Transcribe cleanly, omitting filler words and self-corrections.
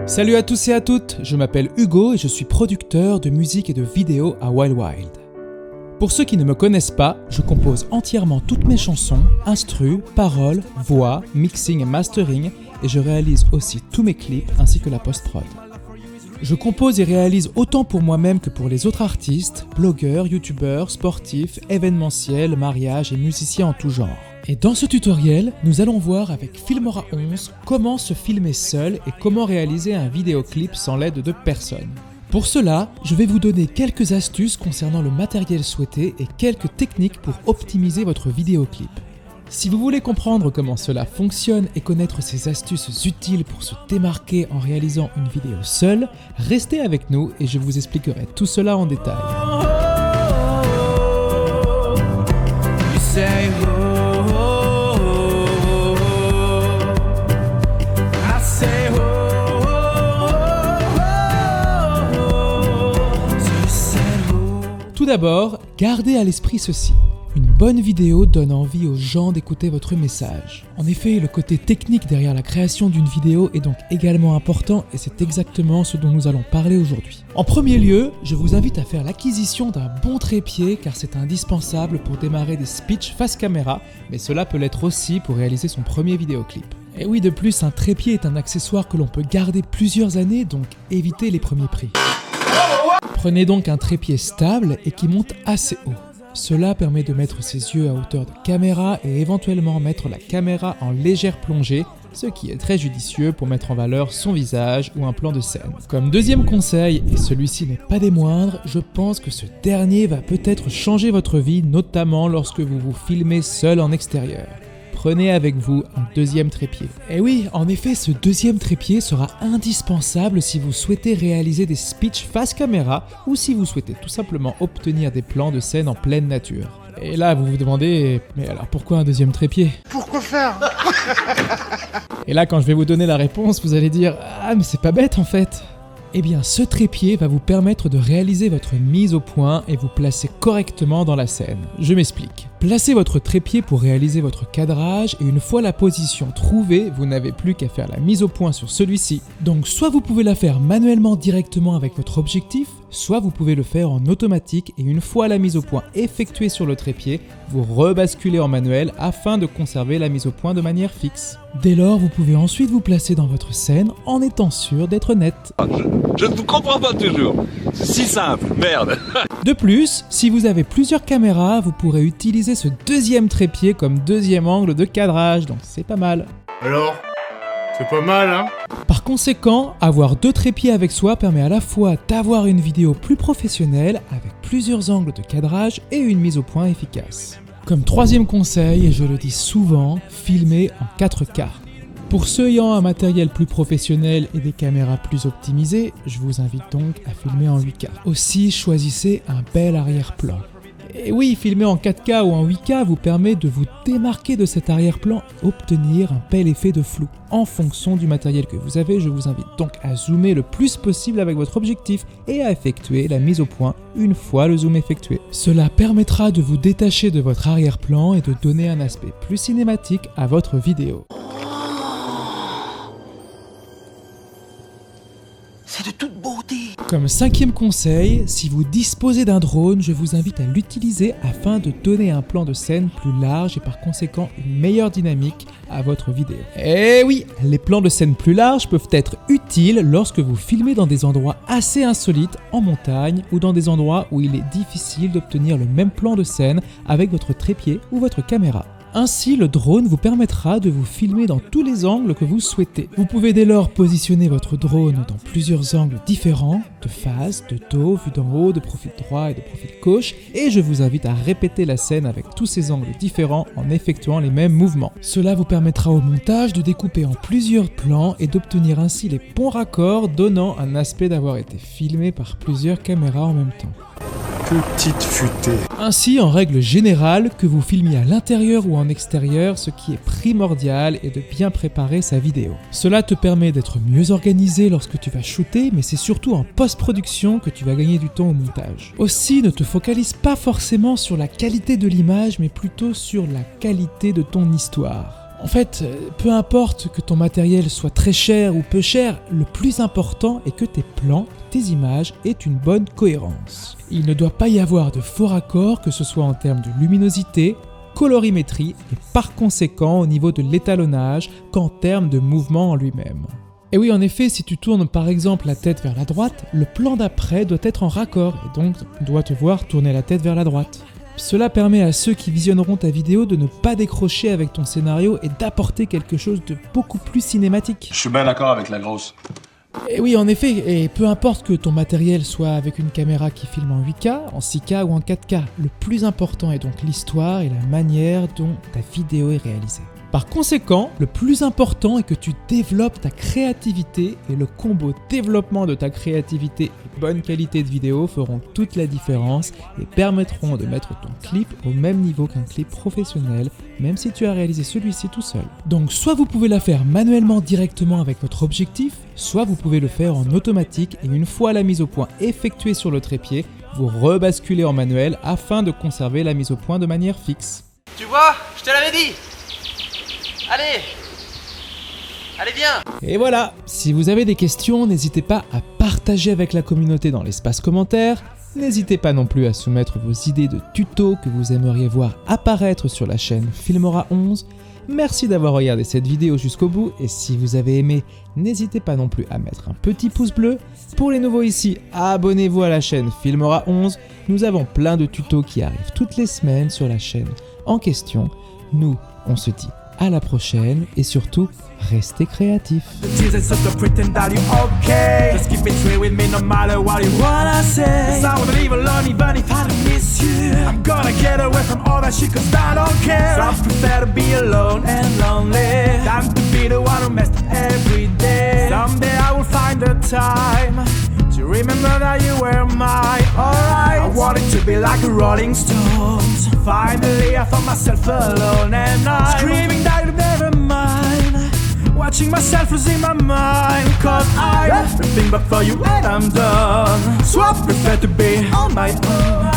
Salut à tous et à toutes, je m'appelle Hugo et je suis producteur de musique et de vidéos à Wild Wild. Pour ceux qui ne me connaissent pas, je compose entièrement toutes mes chansons, instrus, paroles, voix, mixing et mastering, et je réalise aussi tous mes clips ainsi que la post-prod. Je compose et réalise autant pour moi-même que pour les autres artistes, blogueurs, youtubeurs, sportifs, événementiels, mariages et musiciens en tout genre. Et dans ce tutoriel, nous allons voir avec Filmora 11 comment se filmer seul et comment réaliser un vidéoclip sans l'aide de personne. Pour cela, je vais vous donner quelques astuces concernant le matériel souhaité et quelques techniques pour optimiser votre vidéoclip. Si vous voulez comprendre comment cela fonctionne et connaître ces astuces utiles pour se démarquer en réalisant une vidéo seule, restez avec nous et je vous expliquerai tout cela en détail. Tout d'abord, gardez à l'esprit ceci. Une bonne vidéo donne envie aux gens d'écouter votre message. En effet, le côté technique derrière la création d'une vidéo est donc également important et c'est exactement ce dont nous allons parler aujourd'hui. En premier lieu, je vous invite à faire l'acquisition d'un bon trépied car c'est indispensable pour démarrer des speeches face caméra, mais cela peut l'être aussi pour réaliser son premier vidéoclip. Et oui, de plus, un trépied est un accessoire que l'on peut garder plusieurs années, donc évitez les premiers prix. Prenez donc un trépied stable et qui monte assez haut. Cela permet de mettre ses yeux à hauteur de caméra et éventuellement mettre la caméra en légère plongée, ce qui est très judicieux pour mettre en valeur son visage ou un plan de scène. Comme deuxième conseil, et celui-ci n'est pas des moindres, je pense que ce dernier va peut-être changer votre vie, notamment lorsque vous vous filmez seul en extérieur. Prenez avec vous un deuxième trépied. Et oui, en effet, ce deuxième trépied sera indispensable si vous souhaitez réaliser des speeches face caméra ou si vous souhaitez tout simplement obtenir des plans de scène en pleine nature. Et là, vous vous demandez, mais alors pourquoi un deuxième trépied ? Pourquoi faire ? Et là, quand je vais vous donner la réponse, vous allez dire « Ah, mais c'est pas bête en fait !» Eh bien, ce trépied va vous permettre de réaliser votre mise au point et vous placer correctement dans la scène. Je m'explique. Placez votre trépied pour réaliser votre cadrage et une fois la position trouvée, vous n'avez plus qu'à faire la mise au point sur celui-ci. Donc soit vous pouvez la faire manuellement directement avec votre objectif, soit vous pouvez le faire en automatique et une fois la mise au point effectuée sur le trépied, vous rebasculez en manuel afin de conserver la mise au point de manière fixe. Dès lors, vous pouvez ensuite vous placer dans votre scène en étant sûr d'être net. Je ne vous comprends pas toujours. C'est si simple, merde. De plus, si vous avez plusieurs caméras, vous pourrez utiliser ce deuxième trépied comme deuxième angle de cadrage, donc c'est pas mal. Alors ? C'est pas mal, hein ? Par conséquent, avoir deux trépieds avec soi permet à la fois d'avoir une vidéo plus professionnelle avec plusieurs angles de cadrage et une mise au point efficace. Comme troisième conseil, et je le dis souvent, filmez en 4K. Pour ceux ayant un matériel plus professionnel et des caméras plus optimisées, je vous invite donc à filmer en 8K. Aussi, choisissez un bel arrière-plan. Et oui, filmer en 4K ou en 8K vous permet de vous démarquer de cet arrière-plan et obtenir un bel effet de flou. En fonction du matériel que vous avez, je vous invite donc à zoomer le plus possible avec votre objectif et à effectuer la mise au point une fois le zoom effectué. Cela permettra de vous détacher de votre arrière-plan et de donner un aspect plus cinématique à votre vidéo. C'est de toute beauté. Comme cinquième conseil, si vous disposez d'un drone, je vous invite à l'utiliser afin de donner un plan de scène plus large et par conséquent une meilleure dynamique à votre vidéo. Et oui, les plans de scène plus larges peuvent être utiles lorsque vous filmez dans des endroits assez insolites, en montagne ou dans des endroits où il est difficile d'obtenir le même plan de scène avec votre trépied ou votre caméra. Ainsi, le drone vous permettra de vous filmer dans tous les angles que vous souhaitez. Vous pouvez dès lors positionner votre drone dans plusieurs angles différents, de face, de dos, vue d'en haut, de profil droit et de profil gauche, et je vous invite à répéter la scène avec tous ces angles différents en effectuant les mêmes mouvements. Cela vous permettra au montage de découper en plusieurs plans et d'obtenir ainsi les bons raccords, donnant un aspect d'avoir été filmé par plusieurs caméras en même temps. Petite futée. Ainsi, en règle générale, que vous filmiez à l'intérieur ou en extérieur, ce qui est primordial est de bien préparer sa vidéo. Cela te permet d'être mieux organisé lorsque tu vas shooter, mais c'est surtout en post-production que tu vas gagner du temps au montage. Aussi, ne te focalise pas forcément sur la qualité de l'image, mais plutôt sur la qualité de ton histoire. En fait, peu importe que ton matériel soit très cher ou peu cher, le plus important est que tes plans, tes images aient une bonne cohérence. Il ne doit pas y avoir de faux raccords, que ce soit en termes de luminosité, colorimétrie et par conséquent au niveau de l'étalonnage qu'en termes de mouvement en lui-même. Et oui, en effet, si tu tournes par exemple la tête vers la droite, le plan d'après doit être en raccord et donc doit te voir tourner la tête vers la droite. Cela permet à ceux qui visionneront ta vidéo de ne pas décrocher avec ton scénario et d'apporter quelque chose de beaucoup plus cinématique. Je suis bien d'accord avec la grosse. Et oui, en effet, et peu importe que ton matériel soit avec une caméra qui filme en 8K, en 6K ou en 4K, le plus important est donc l'histoire et la manière dont ta vidéo est réalisée. Par conséquent, le plus important est que tu développes ta créativité et le combo développement de ta créativité et bonne qualité de vidéo feront toute la différence et permettront de mettre ton clip au même niveau qu'un clip professionnel, même si tu as réalisé celui-ci tout seul. Donc soit vous pouvez la faire manuellement directement avec votre objectif, soit vous pouvez le faire en automatique et une fois la mise au point effectuée sur le trépied, vous rebasculez en manuel afin de conserver la mise au point de manière fixe. Tu vois, je te l'avais dit. Allez viens. Et voilà, si vous avez des questions, n'hésitez pas à partager avec la communauté dans l'espace commentaire. N'hésitez pas non plus à soumettre vos idées de tutos que vous aimeriez voir apparaître sur la chaîne Filmora 11. Merci d'avoir regardé cette vidéo jusqu'au bout et si vous avez aimé, n'hésitez pas non plus à mettre un petit pouce bleu. Pour les nouveaux ici, abonnez-vous à la chaîne Filmora 11. Nous avons plein de tutos qui arrivent toutes les semaines sur la chaîne en question. Nous, on se dit à la prochaine et surtout, restez créatifs. Jesus just to pretend that you're okay. Just keep it straight with me no matter what you wanna say. 'Cause I wanna leave alone even if I don't miss you. I'm gonna get away from all that shit 'cause I don't care. So I prefer to be alone and lonely than to be the one who messed up every day. Someday I will find the time to remember that you were mine. Alright, I wanted to be like the Rolling Stones. Finally I found myself alone and I'm screaming that you'd never mind. Watching myself losing my mind. 'Cause I'm everything but for you and I'm done. So I prefer to be on my own.